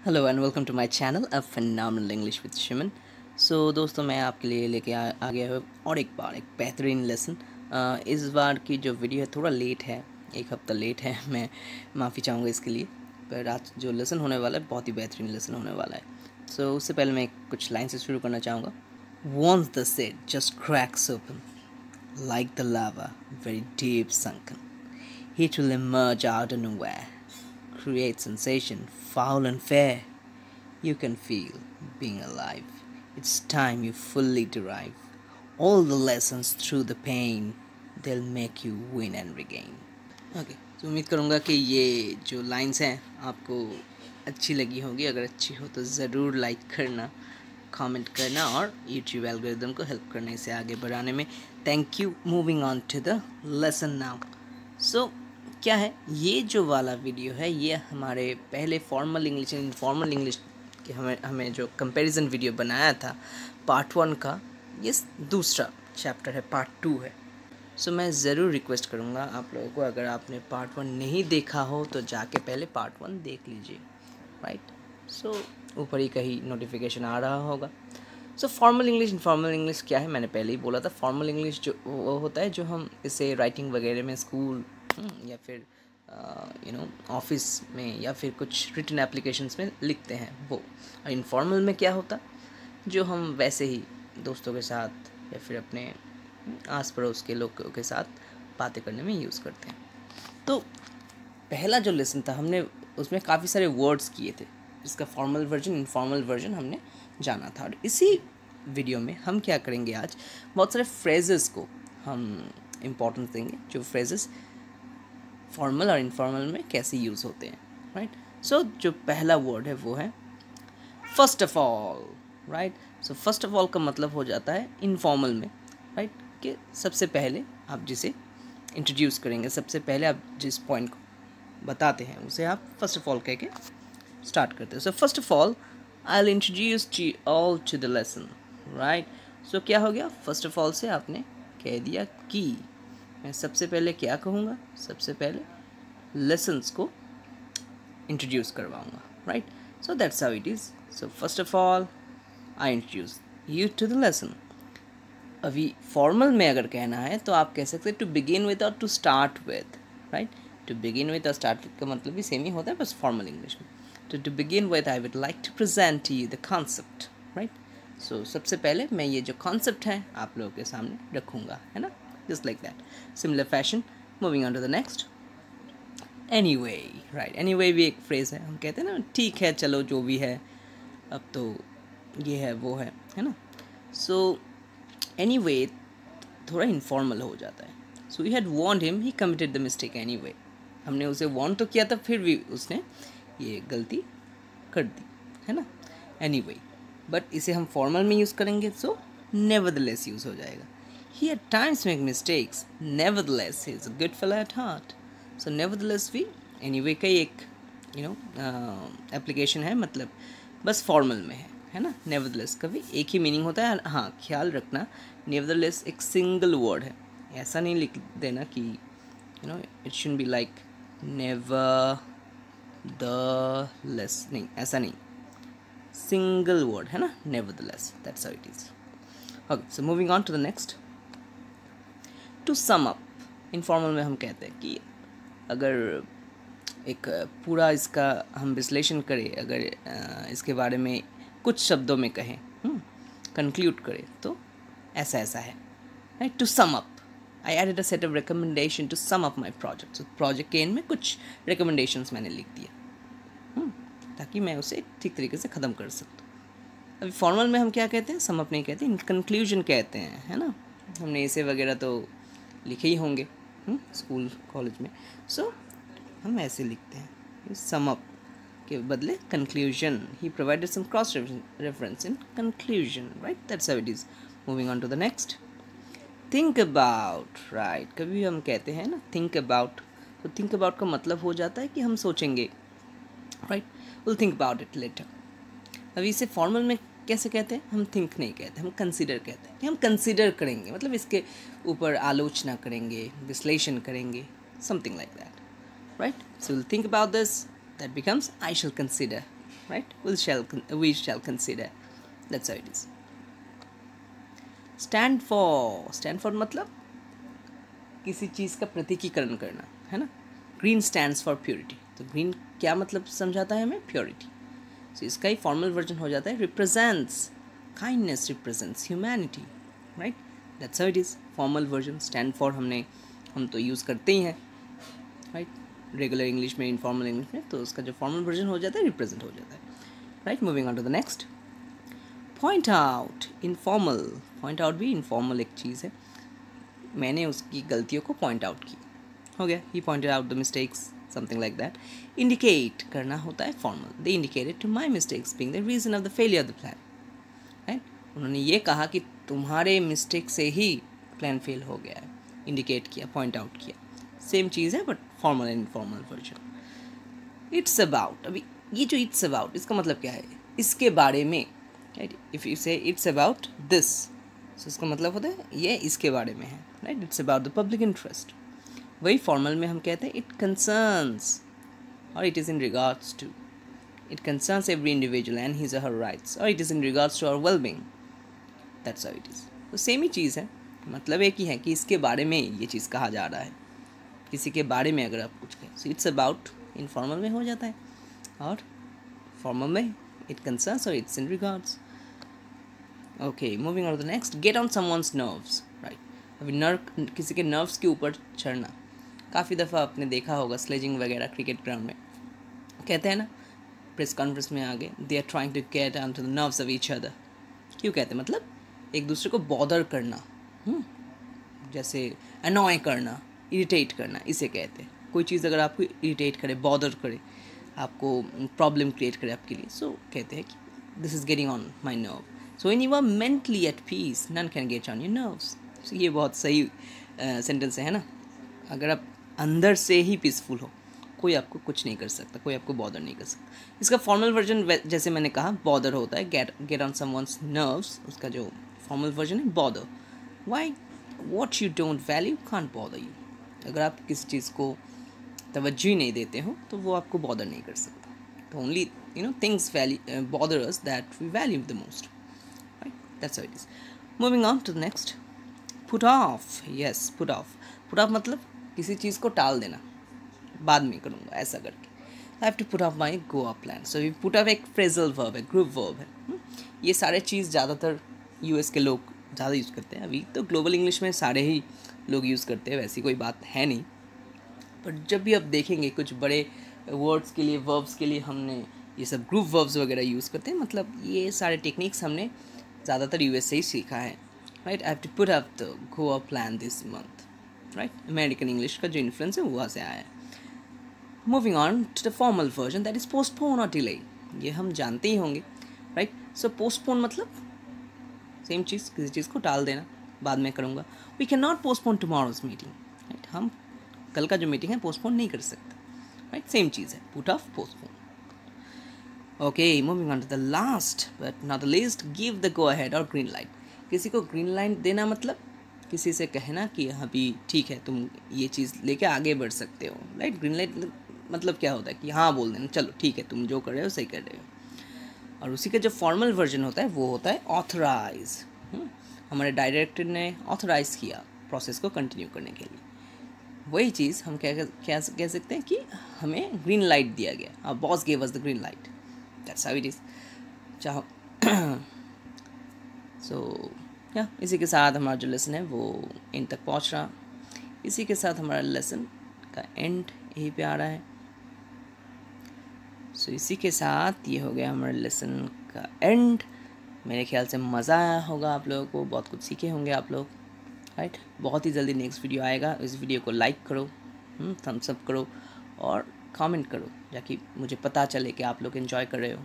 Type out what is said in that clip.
Hello and welcome to my channel a phenomenal English with Shimon. So दोस्तों, मैं आपके लिए लेके आ गया हूँ और एक बेहतरीन लेसन। इस बार की जो वीडियो है थोड़ा लेट है, एक हफ़्ता लेट है। मैं माफ़ी चाहूँगा इसके लिए, पर आज जो लेसन होने वाला है बहुत ही बेहतरीन लेसन होने वाला है। सो उससे पहले मैं कुछ लाइन से शुरू करना चाहूँगा। Once the set just cracks open like the lava, very deep sunken, it will emerge out of nowhere, create sensation, foul and fair. You can feel being alive. It's time you fully derive all the lessons through the pain. They'll make you win and regain. Okay, तो उम्मीद करूँगा कि ये जो lines हैं आपको अच्छी लगी होगी। अगर अच्छी हो तो ज़रूर लाइक करना, कमेंट करना और यूट्यूब एल्गोरिदम को हेल्प करने से आगे बढ़ाने में। Thank you. Moving on to the lesson now. So क्या है, ये जो वाला वीडियो है ये हमारे पहले formal English and informal English कि हमें जो कंपैरिजन वीडियो बनाया था पार्ट 1 का, ये दूसरा चैप्टर है, पार्ट 2 है। सो मैं ज़रूर रिक्वेस्ट करूँगा आप लोगों को, अगर आपने पार्ट 1 नहीं देखा हो तो जाके पहले पार्ट 1 देख लीजिए, राइट। सो ऊपर ही कहीं नोटिफिकेशन आ रहा होगा। सो फॉर्मल इंग्लिश इनफॉर्मल इंग्लिश क्या है, मैंने पहले ही बोला था। फॉर्मल इंग्लिश जो वो होता है जो हम इसे राइटिंग वगैरह में स्कूल या फिर ऑफिस में या फिर कुछ रिटन एप्लीकेशंस में लिखते हैं वो। और इनफॉर्मल में क्या होता, जो हम वैसे ही दोस्तों के साथ या फिर अपने आस पड़ोस के लोगों के साथ बातें करने में यूज़ करते हैं। तो पहला जो लेसन था हमने उसमें काफ़ी सारे वर्ड्स किए थे, जिसका फॉर्मल वर्जन इनफॉर्मल वर्जन हमने जाना था। और इसी वीडियो में हम क्या करेंगे, आज बहुत सारे फ्रेजेस को हम इम्पोर्टेंस देंगे, जो फ्रेजेस फॉर्मल और इनफॉर्मल में कैसे यूज़ होते हैं, राइट। सो जो पहला वर्ड है वो है first of all, right. So first of all का मतलब हो जाता है इनफॉर्मल में, राइट, कि सबसे पहले आप जिसे इंट्रोड्यूस करेंगे, सबसे पहले आप जिस पॉइंट को बताते हैं उसे आप फर्स्ट ऑफ ऑल कह के स्टार्ट करते हैं। So first of all I will introduce you all to the lesson, right. So क्या हो गया, फर्स्ट ऑफ ऑल से आपने कह दिया कि मैं सबसे पहले क्या कहूँगा, सबसे पहले लेसन्स को इंट्रोड्यूस करवाऊँगा, right. So that's how it is. So first of all I introduce you to the lesson. अभी फॉर्मल में अगर कहना है तो आप कह सकते हैं टू बिगिन विद और to start with, right. To begin with और स्टार्ट विद का मतलब भी सेम ही होता है, बस फॉर्मल इंग्लिश में। तो to begin with I would like to present you the concept, right. So सबसे पहले मैं ये जो कॉन्सेप्ट है आप लोगों के सामने रखूँगा, है ना, just like that, similar fashion. Moving on to the next, anyway, right. Anyway भी एक फ्रेज़ है, हम कहते हैं ना ठीक है चलो जो भी है, अब तो ये है वो है ना। सो एनीवे थोड़ा इनफॉर्मल हो जाता है। So we had warned him, he committed the mistake anyway. हमने उसे वॉर्न तो किया था, फिर भी उसने ये गलती कर दी, है ना। एनीवे, बट इसे हम फॉर्मल में यूज़ करेंगे तो नेवरदलेस यूज़ हो जाएगा। He at times make mistakes, nevertheless he is a good fellow at heart. So nevertheless भी एनीवे का एक एप्लीकेशन है, मतलब बस फॉर्मल में है ना। नेवरदलेस का भी एक ही मीनिंग होता है। हाँ, ख्याल रखना नेवरदलेस एक सिंगल वर्ड है, ऐसा नहीं लिख देना कि it should be like never the less, नहीं, ऐसा नहीं, सिंगल वर्ड है ना, nevertheless, that's how it is. Okay, so moving on to the next, to sum up. Informal में हम कहते हैं कि अगर एक पूरा इसका हम विश्लेषण करें, अगर इसके बारे में कुछ शब्दों में कहें, कंक्लूड करें तो ऐसा ऐसा है, right. To sum up, I added a set of recommendation to sum up my project. So project के एंड में कुछ रिकमेंडेशंस मैंने लिख दिया, ताकि मैं उसे ठीक तरीके से ख़त्म कर सकूँ। अभी फॉर्मल में हम क्या कहते हैं, सम अप नहीं कहते, कंक्लूजन कहते हैं, है ना। हमने इसे वगैरह तो लिखे ही होंगे स्कूल कॉलेज में। सो हम ऐसे लिखते हैं, सम अप के बदले conclusion. He provided some cross reference in conclusion, right, that's how it is. Moving on to the next, think about, right. कभी हम कहते हैं ना थिंक अबाउट, तो थिंक अबाउट का मतलब हो जाता है कि हम सोचेंगे, right. Will think about it later. अभी इसे फॉर्मल में कैसे कहते हैं, हम थिंक नहीं कहते, हम कंसीडर कहते हैं कि हम कंसीडर करेंगे, मतलब इसके ऊपर आलोचना करेंगे, विश्लेषण करेंगे, something like that, right. So will think about this, that becomes I shall consider, right? We shall consider. That's how it is. stand for मतलब किसी चीज़ का प्रतीकीकरण करना, है ना. Green stands for purity. तो ग्रीन क्या मतलब समझाता है हमें? प्योरिटी. सो इसका ही फॉर्मल वर्जन हो जाता है represents kindness, represents humanity, right. That's how it is. Formal version stand for हम तो यूज़ करते ही हैं, राइट. रेगुलर इंग्लिश में, इनफॉर्मल इंग्लिश में. तो उसका जो फॉर्मल वर्जन हो जाता है रिप्रेजेंट हो जाता है, right. Moving on to the next. Point out. Informal. Point out भी इनफॉर्मल एक चीज़ है. मैंने उसकी गलतियों को पॉइंट आउट की, हो गया. He pointed out the mistakes, something like that. Indicate करना होता है formal. They indicated to my mistakes being the reason of the failure of the plan, right. उन्होंने ये कहा कि तुम्हारे मिस्टेक से ही प्लान फेल हो गया है. इंडिकेट किया, पॉइंट आउट किया. सेम चीज़ है but formal and informal version. It's about. अभी ये जो इट्स अबाउट, इसका मतलब क्या है? इसके बारे में, राइट. इफ़ यू से इट्स अबाउट दिस, तो इसका मतलब होता है ये इसके बारे में है, right. It's about the public interest. वही फॉर्मल में हम कहते हैं इट कंसर्न्स और it is in regards to. It concerns every individual and his और हर राइट्स, और it is in regards to our wellbeing. That's how it is. तो same ही चीज़ है, मतलब एक ही है कि इसके बारे में ये चीज़ कहा जा रहा है. किसी के बारे में अगर आप कुछ कहें, सो इट्स अबाउट इनफॉर्मल में हो जाता है, और फॉर्मल में इट कंसर्न्स और it's in regards. Okay, moving on to the next. Get on someone's nerves, right. अभी किसी के नर्व्स के ऊपर चढ़ना. काफ़ी दफ़ा आपने देखा होगा स्लेजिंग वगैरह क्रिकेट ग्राउंड में. कहते हैं ना प्रेस कॉन्फ्रेंस में आगे, they are trying to get on to the nerves of each other. क्यों कहते हैं? मतलब एक दूसरे को बॉदर करना, जैसे अनॉय करना, इरिटेट करना, इसे कहते हैं. कोई चीज़ अगर आपको इरिटेट करे, बॉदर करे, आपको प्रॉब्लम क्रिएट करे आपके लिए, सो कहते हैं कि this is getting on my nerve. So when you are mentally at peace, none can get on your nerves. So ये बहुत सही सेंटेंस है ना. अगर आप अंदर से ही पीसफुल हो, कोई आपको कुछ नहीं कर सकता, कोई आपको बॉदर नहीं कर सकता. इसका फॉर्मल वर्जन जैसे मैंने कहा बॉदर होता है, गेट ऑन समवन्स नर्व्स. उसका जो फॉर्मल वर्जन है bother. Why? What you don't value can't bother you. अगर आप किसी चीज़ को तवज्जो नहीं देते हो तो वो आपको बॉदर नहीं कर सकता. तो only things bother us that we value the most, right. That's how it is. Moving on to the next. Put off. Yes, put off. Put off मतलब किसी चीज़ को टाल देना, बाद में करूँगा ऐसा करके. I have to put off my Goa plan. So ये पुट ऑफ एक फ्रेजल वर्ब है, ग्रुप वर्ब है. ये सारे चीज़ ज़्यादातर यूएस के लोग ज़्यादा यूज़ करते हैं. अभी तो ग्लोबल इंग्लिश में सारे ही लोग यूज़ करते हैं, वैसी कोई बात है नहीं. पर जब भी आप देखेंगे कुछ बड़े वर्ड्स के लिए, वर्ब्स के लिए हमने ये सब ग्रुप वर्ब्स वगैरह यूज़ करते हैं. मतलब ये सारे टेक्निक्स हमने ज़्यादातर यूएस से ही सीखा है, right. I have to put up the Goa plan this month, right. American English का जो इन्फ्लुएंस है वो वहाँ से आया है. Moving on to the formal version, that is postpone और डिले. ये हम जानते ही होंगे, राइट. सो पोस्टपोन मतलब सेम चीज़, किसी चीज़ को टाल देना, बाद में करूँगा. We can not postpone tomorrow's meeting, right. हम कल का जो मीटिंग है पोस्टपोन नहीं कर सकते, राइट. सेम चीज़ है, put off, postpone. Okay, moving on to the last but not the least, give the go ahead और ग्रीन लाइट. किसी को ग्रीन लाइट देना मतलब किसी से कहना कि अभी ठीक है, तुम ये चीज़ लेके आगे बढ़ सकते हो, राइट. ग्रीन लाइट मतलब क्या होता है कि हाँ बोल देना, चलो ठीक है, तुम जो कर रहे हो सही कर रहे हो. और उसी का जो फॉर्मल वर्जन होता है वो होता है ऑथराइज. हमारे डायरेक्टर ने ऑथराइज किया प्रोसेस को कंटिन्यू करने के लिए. वही चीज़ हम क्या कह सकते हैं कि हमें ग्रीन लाइट दिया गया. Our boss gave us the green light. That's how it is. चाहो सो या इसी के साथ हमारा जो लेसन है वो एंड तक पहुंच रहा. इसी के साथ हमारा लेसन का एंड यहीं पे आ रहा है. सो इसी के साथ ये हो गया हमारे लेसन का एंड. मेरे ख्याल से मज़ा आया होगा आप लोगों को, बहुत कुछ सीखे होंगे आप लोग, राइट. बहुत ही जल्दी नेक्स्ट वीडियो आएगा. इस वीडियो को लाइक करो, थम्स अप करो और कमेंट करो, ताकि मुझे पता चले कि आप लोग एंजॉय कर रहे हो.